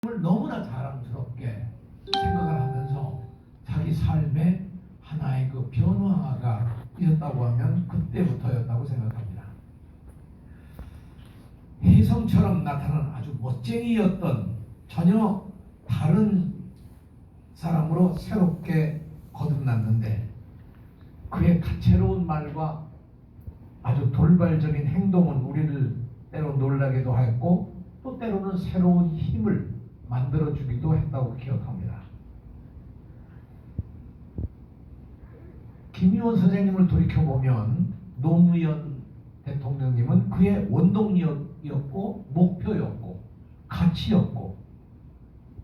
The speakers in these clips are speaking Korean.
너무나 자랑스럽게 생각을 하면서 자기 삶에 하나의 그 변화가 있었다고 하면 그때부터였다고 생각합니다. 혜성처럼 나타난 아주 멋쟁이였던 전혀 다른 사람으로 새롭게 거듭났는데 그의 다채로운 말과 아주 돌발적인 행동은 우리를 때로 놀라게도 하였고 또 때로는 새로운 힘을 만들어주기도 했다고 기억합니다. 김유원 선생님을 돌이켜보면 노무현 대통령님은 그의 원동력이었고 목표였고 가치였고,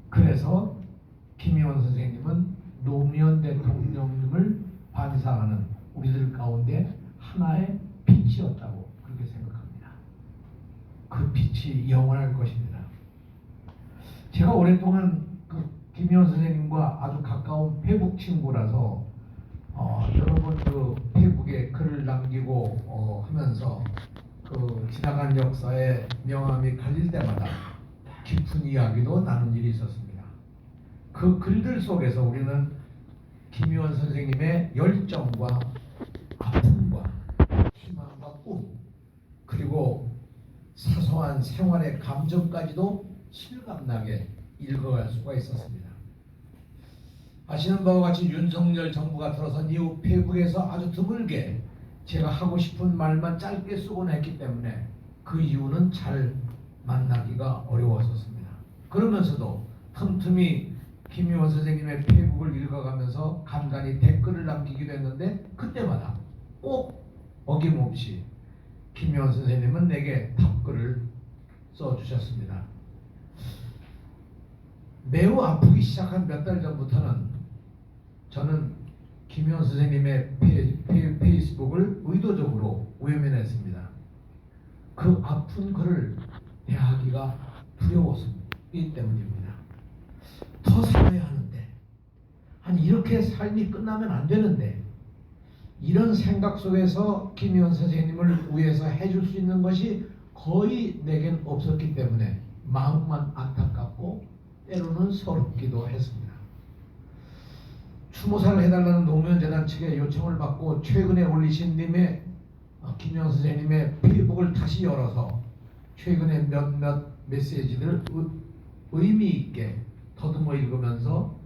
그래서 김유원 선생님은 노무현 대통령님을 반사하는 우리들 가운데 하나의 빛이었다고 그렇게 생각합니다. 그 빛이 영원할 것입니다. 제가 오랫동안 그 김유원 선생님과 아주 가까운 페북 친구라서 여러 번 그 페북에 글을 남기고 하면서 그 지나간 역사의 명암이 갈릴 때마다 깊은 이야기도 나눈 일이 있었습니다. 그 글들 속에서 우리는 김유원 선생님의 열정과 아픔과 희망과 꿈, 그리고 사소한 생활의 감정까지도 실감나게 읽어갈 수가 있었습니다. 아시는 바와 같이 윤석열 정부가 들어선 이후 페북에서 아주 드물게 제가 하고 싶은 말만 짧게 쓰곤 했기 때문에 그 이유는 잘 만나기가 어려웠었습니다. 그러면서도 틈틈이 김유원 선생님의 페북을 읽어가면서 간간히 댓글을 남기기도 했는데 그때마다 꼭 어김없이 김유원 선생님은 내게 답글을 써주셨습니다. 매우 아프기 시작한 몇 달 전부터는 저는 김유원 선생님의 페이스북을 의도적으로 외면했습니다. 그 아픈 글을 대하기가 두려웠기 때문입니다. 더 살아야 하는데, 아니 이렇게 삶이 끝나면 안 되는데, 이런 생각 속에서 김유원 선생님을 위해서 해줄 수 있는 것이 거의 내겐 없었기 때문에 마음만 안타깝고 때로는 서럽기도 했습니다. 추모사를 해달라는 노무현재단 측의 요청을 받고 최근에 올리신 님의 김유원 선생님의 페이북을 다시 열어서 최근에 몇몇 메시지를 의미 있게 더듬어 읽으면서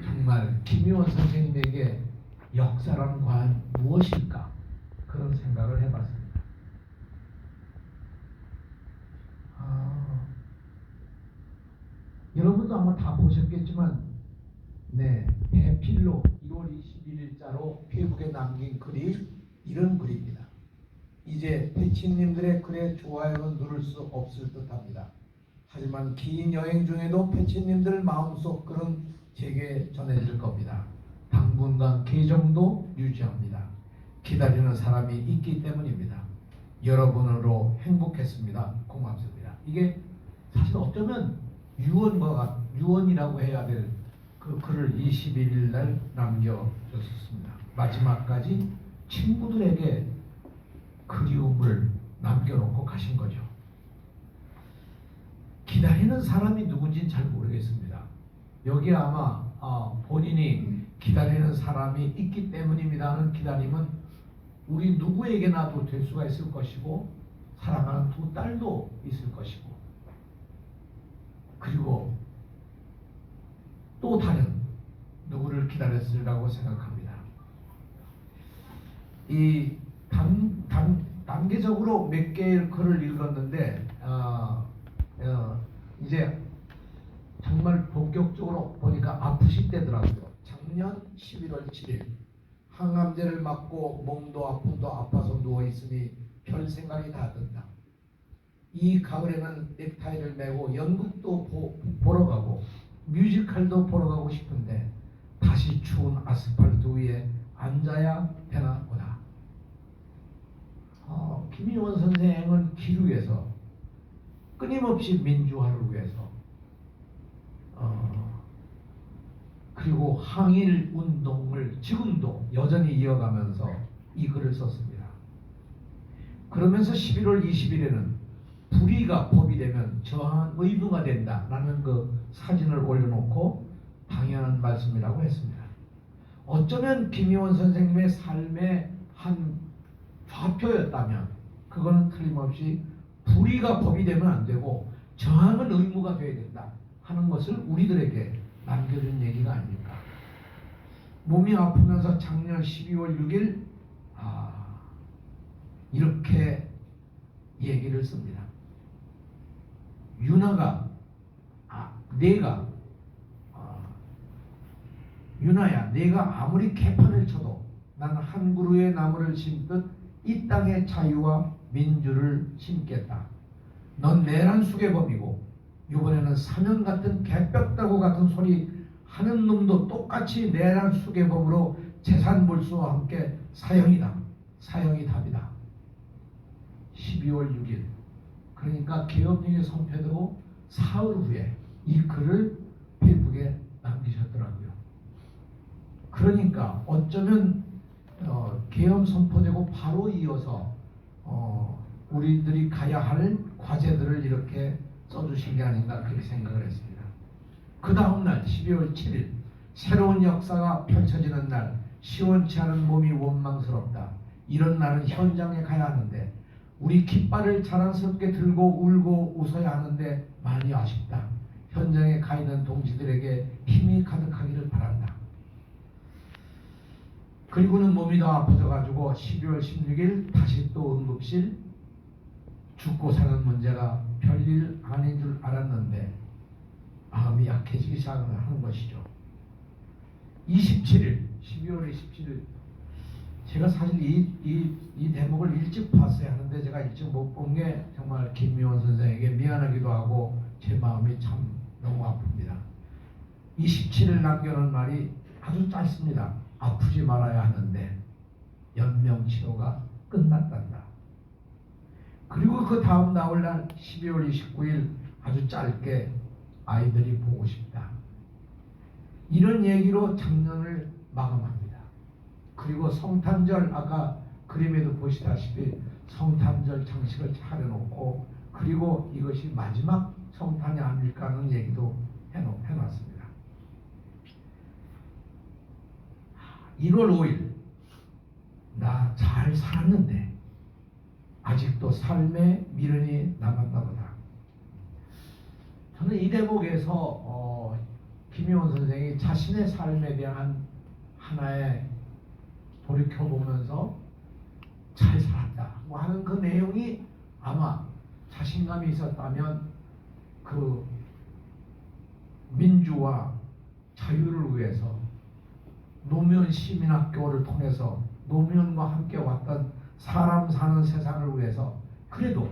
정말 김유원 선생님에게 역사란 과연 무엇일까, 그런 생각을 해봤습니다. 여러분도 아마 다 보셨겠지만 대필로 1월 21일자로 페이북에 남긴 글이 이런 글입니다. 이제 패치님들의 글에 좋아요는 누를 수 없을 듯합니다. 하지만 긴 여행 중에도 패치님들 마음속 글은 제게 전해질 겁니다. 당분간 계정도 유지합니다. 기다리는 사람이 있기 때문입니다. 여러분으로 행복했습니다. 고맙습니다. 이게 사실 어쩌면 유언이라고 해야 될 그 글을 21일 날 남겨줬습니다. 마지막까지 친구들에게 그리움을 남겨놓고 가신 거죠. 기다리는 사람이 누군지는 잘 모르겠습니다. 여기 아마 본인이 기다리는 사람이 있기 때문입니다 하는 기다림은 우리 누구에게나도 될 수가 있을 것이고, 사랑하는 두 딸도 있을 것이고, 그리고 또 다른 누구를 기다렸으라고 생각합니다. 이 단계적으로 몇 개의 글을 읽었는데 이제 정말 본격적으로 보니까 아프실 때더라고요. 작년 11월 7일 항암제를 맞고 몸도 아픔도 아파서 누워있으니 별 생각이 다 든다. 이 가을에는 넥타이를 메고 연극도 보러 가고 뮤지컬도 보러 가고 싶은데 다시 추운 아스팔트 위에 앉아야 되나 보다. 김유원 선생은 기류에서 끊임없이 민주화를 위해서 그리고 항일 운동을 지금도 여전히 이어가면서 이 글을 썼습니다. 그러면서 11월 20일에는 불의가 법이 되면 저항은 의무가 된다라는 그 사진을 올려놓고 당연한 말씀이라고 했습니다. 어쩌면 김희원 선생님의 삶의 한 좌표였다면 그거는 틀림없이 불의가 법이 되면 안 되고 저항은 의무가 되어야 된다 하는 것을 우리들에게 남겨준 얘기가 아닙니까? 몸이 아프면서 작년 12월 6일 이렇게 얘기를 씁니다. 유나야, 내가 아무리 개판을 쳐도 나는 한 그루의 나무를 심듯 이 땅의 자유와 민주를 심겠다. 넌 내란 수괴범이고 이번에는 사면 같은 개뼈다구 같은 소리 하는 놈도 똑같이 내란 수괴범으로 재산 몰수와 함께 사형이다. 사형이 답이다. 12월 6일 그러니까 계엄령이 선포되고 사흘 후에 이 글을 페이스북에 남기셨더라고요. 그러니까 어쩌면 계엄 선포되고 바로 이어서 우리들이 가야 할 과제들을 이렇게 써주신 게 아닌가 그렇게 생각을 했습니다. 그 다음날 12월 7일 새로운 역사가 펼쳐지는 날, 시원치 않은 몸이 원망스럽다. 이런 날은 현장에 가야 하는데 우리 깃발을 자랑스럽게 들고 울고 웃어야 하는데 많이 아쉽다. 현장에 가 있는 동지들에게 힘이 가득하기를 바란다. 그리고는 몸이 더 아파져가지고 12월 16일 다시 또 응급실. 죽고 사는 문제가 별일 아닌 줄 알았는데 마음이 약해지기 시작하는 것이죠. 27일 12월 27일 제가 사실 이 대목을 일찍 봤어야 하는데 제가 일찍 못 본 게 정말 김미원 선생에게 미안하기도 하고 제 마음이 참 너무 아픕니다. 27일 남겨놓은 말이 아주 짧습니다. 아프지 말아야 하는데 연명치료가 끝났단다. 그리고 그 다음 나올날 12월 29일 아주 짧게 아이들이 보고 싶다. 이런 얘기로 작년을 마감합니다. 그리고 성탄절 아까 그림에도 보시다시피 성탄절 장식을 차려놓고 그리고 이것이 마지막 성탄이 아닐까 하는 얘기도 해놨습니다. 1월 5일 나 잘 살았는데 아직도 삶의 미련이 남았나 보다. 저는 이 대목에서 김희원 선생이 자신의 삶에 대한 하나의 돌이켜보면서 잘 살았다 뭐 하는 그 내용이 아마 자신감이 있었다면 그 민주와 자유를 위해서 노무현 시민학교를 통해서 노무현과 함께 왔던 사람 사는 세상을 위해서 그래도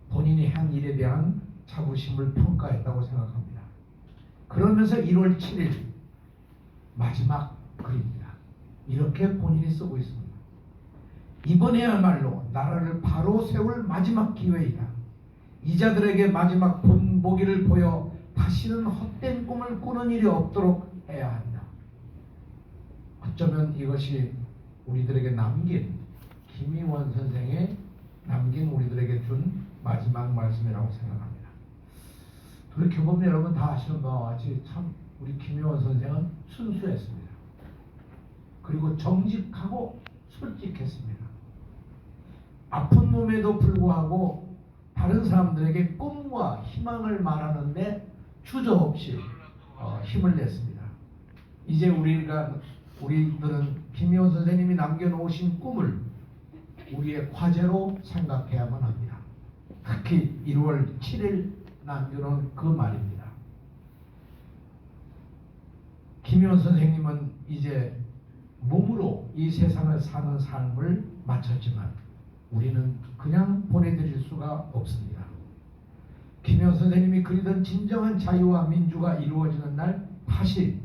본인이 한 일에 대한 자부심을 평가했다고 생각합니다. 그러면서 1월 7일 마지막 글입니다. 이렇게 본인이 쓰고 있습니다. 이번에야말로 나라를 바로 세울 마지막 기회이다. 이자들에게 마지막 본보기를 보여 다시는 헛된 꿈을 꾸는 일이 없도록 해야 한다. 어쩌면 이것이 우리들에게 남긴 김희원 선생의 남긴 우리들에게 준 마지막 말씀이라고 생각합니다. 돌이켜보면 여러분 다 아시는 바와 같이 참 우리 김희원 선생은 순수했습니다. 그리고 정직하고 솔직했습니다. 아픈 몸에도 불구하고 다른 사람들에게 꿈과 희망을 말하는데 주저없이 힘을 냈습니다. 이제 우리들은 김희원 선생님이 남겨놓으신 꿈을 우리의 과제로 생각해야만 합니다. 특히 1월 7일 남겨놓은 그 말입니다. 김희원 선생님은 이제 몸으로 이 세상을 사는 삶을 마쳤지만 우리는 그냥 보내드릴 수가 없습니다. 김희원 선생님이 그리던 진정한 자유와 민주가 이루어지는 날 다시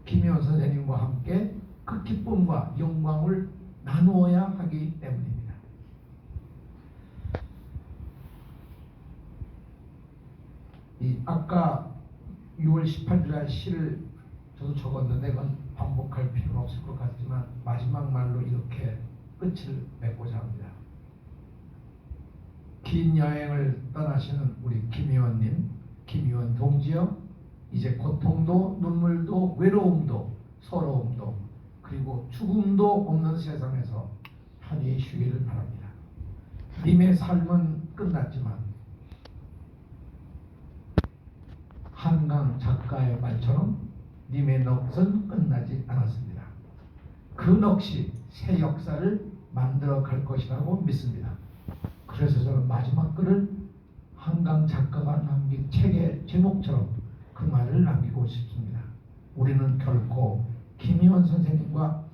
김희원 선생님과 함께 그 기쁨과 영광을 나누어야 하기 때문입니다. 아까 6월 18일 날 시를 저도 적었는데 그건 반복할 필요는 없을 것 같지만 마지막 말로 이렇게 끝을 맺고자 합니다. 긴 여행을 떠나시는 우리 김의원님, 김의원 동지여, 이제 고통도 눈물도 외로움도 서러움도 그리고 죽음도 없는 세상에서 편히 쉬기를 바랍니다. 님의 삶은 끝났지만 한강 작가의 말처럼 님의 넋은 끝나지 않았습니다. 그 넋이 새 역사를 만들어 갈 것이라고 믿습니다. 그래서 저는 마지막 글을 한강 작가가 남긴 책의 제목처럼 그 말을 남기고 싶습니다. 우리는 결코 김의원 선생님과